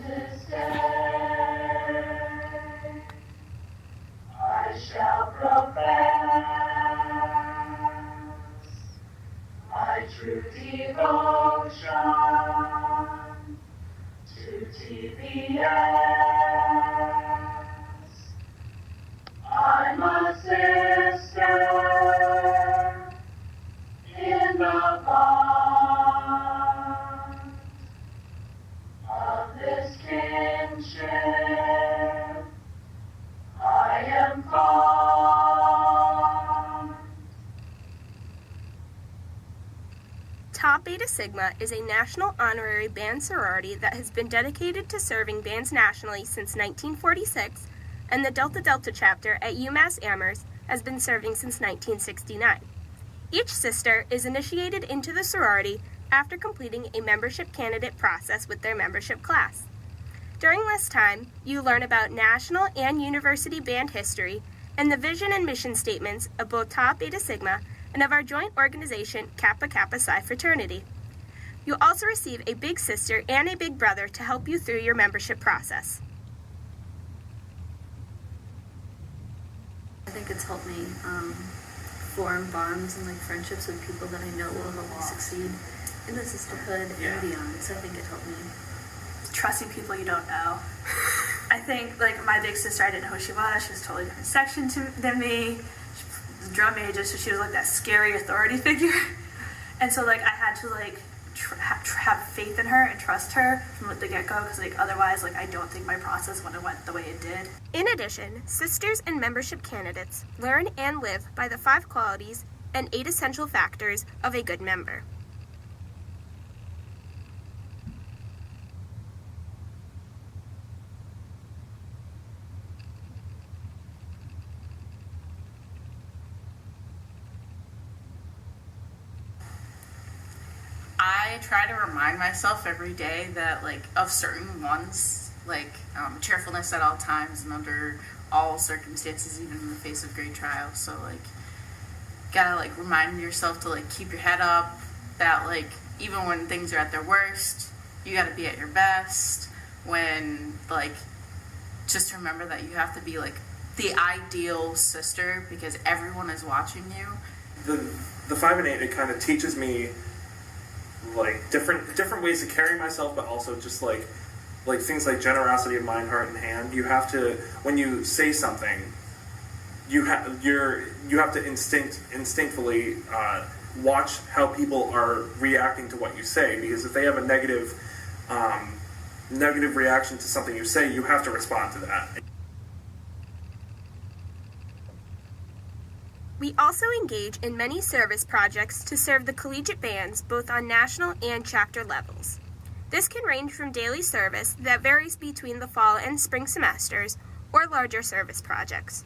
this day I shall profess my true devotion to TBS. I'm a sister in the bond of this kinship. I am fond. Tau Beta Sigma is a national honorary band sorority that has been dedicated to serving bands nationally since 1946, and the Delta Delta chapter at UMass Amherst has been serving since 1969. Each sister is initiated into the sorority after completing a membership candidate process with their membership class. During this time, you learn about national and university band history and the vision and mission statements of both Tau Beta Sigma and of our joint organization, Kappa Kappa Psi Fraternity. You'll also receive a big sister and a big brother to help you through your membership process. I think it's helped me form bonds and friendships with people that I know will help me succeed in the sisterhood and beyond. So I think it helped me. Trusting people you don't know. I think my big sister, I didn't know who she was. She was a totally different section than me. She was a drum major, so she was that scary authority figure. And so I had to have faith in her and trust her from the get-go, because otherwise I don't think my process would have went the way it did. In addition, sisters and membership candidates learn and live by the 5 qualities and 8 essential factors of a good member. I try to remind myself every day that, of certain ones, cheerfulness at all times and under all circumstances, even in the face of great trials. So, gotta, remind yourself to, keep your head up, that, even when things are at their worst, you gotta be at your best. When, just remember that you have to be, the ideal sister, because everyone is watching you. The 5 and 8, it kind of teaches me different ways to carry myself, but also just things like generosity of mind, heart, and hand. You have to, when you say something, you have to instinctively watch how people are reacting to what you say, because if they have a negative reaction to something you say, you have to respond to that. We also engage in many service projects to serve the collegiate bands both on national and chapter levels. This can range from daily service that varies between the fall and spring semesters or larger service projects.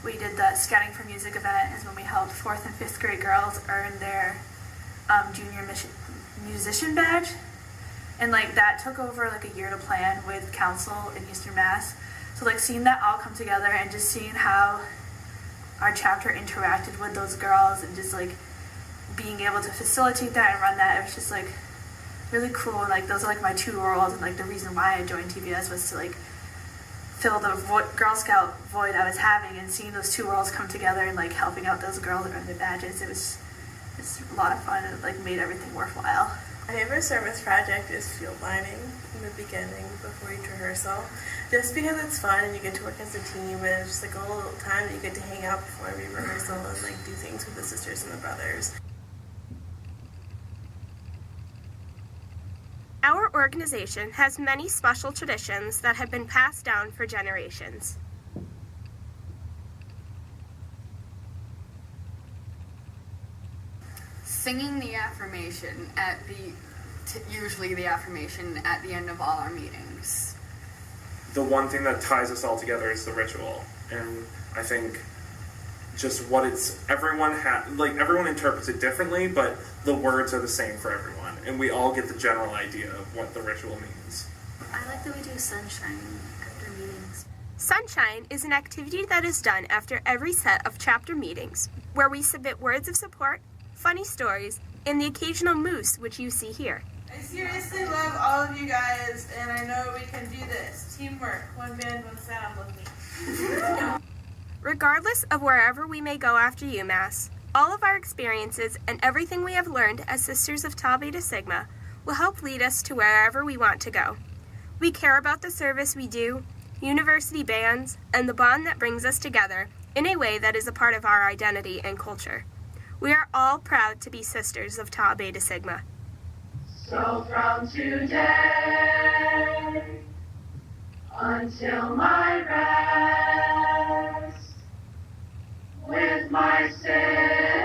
We did the Scouting for Music event, is when we helped 4th and 5th grade girls earn their junior musician badge. And that took over a year to plan with council in Eastern Mass. So seeing that all come together and just seeing how our chapter interacted with those girls and just being able to facilitate that and run that, it was just really cool. And those are my 2 roles, and the reason why I joined TBS was to fill the Girl Scout void I was having, and seeing those 2 roles come together and helping out those girls earn their badges. It's a lot of fun, and it made everything worthwhile. My favorite service project is field lining in the beginning before each rehearsal, just because it's fun and you get to work as a team, and it's just a little time that you get to hang out before every rehearsal and do things with the sisters and the brothers. Our organization has many special traditions that have been passed down for generations. Singing the affirmation usually the affirmation at the end of all our meetings. The one thing that ties us all together is the ritual, and I think just what everyone interprets it differently, but the words are the same for everyone, and we all get the general idea of what the ritual means. I like that we do sunshine after meetings. Sunshine is an activity that is done after every set of chapter meetings, where we submit words of support, funny stories, and the occasional moose which you see here. I seriously love all of you guys, and I know we can do this. Teamwork, one band, one sound, with me. Regardless of wherever we may go after UMass, all of our experiences and everything we have learned as Sisters of Tau Beta Sigma will help lead us to wherever we want to go. We care about the service we do, university bands, and the bond that brings us together in a way that is a part of our identity and culture. We are all proud to be Sisters of Tau Beta Sigma. So from today until my rest, with my sin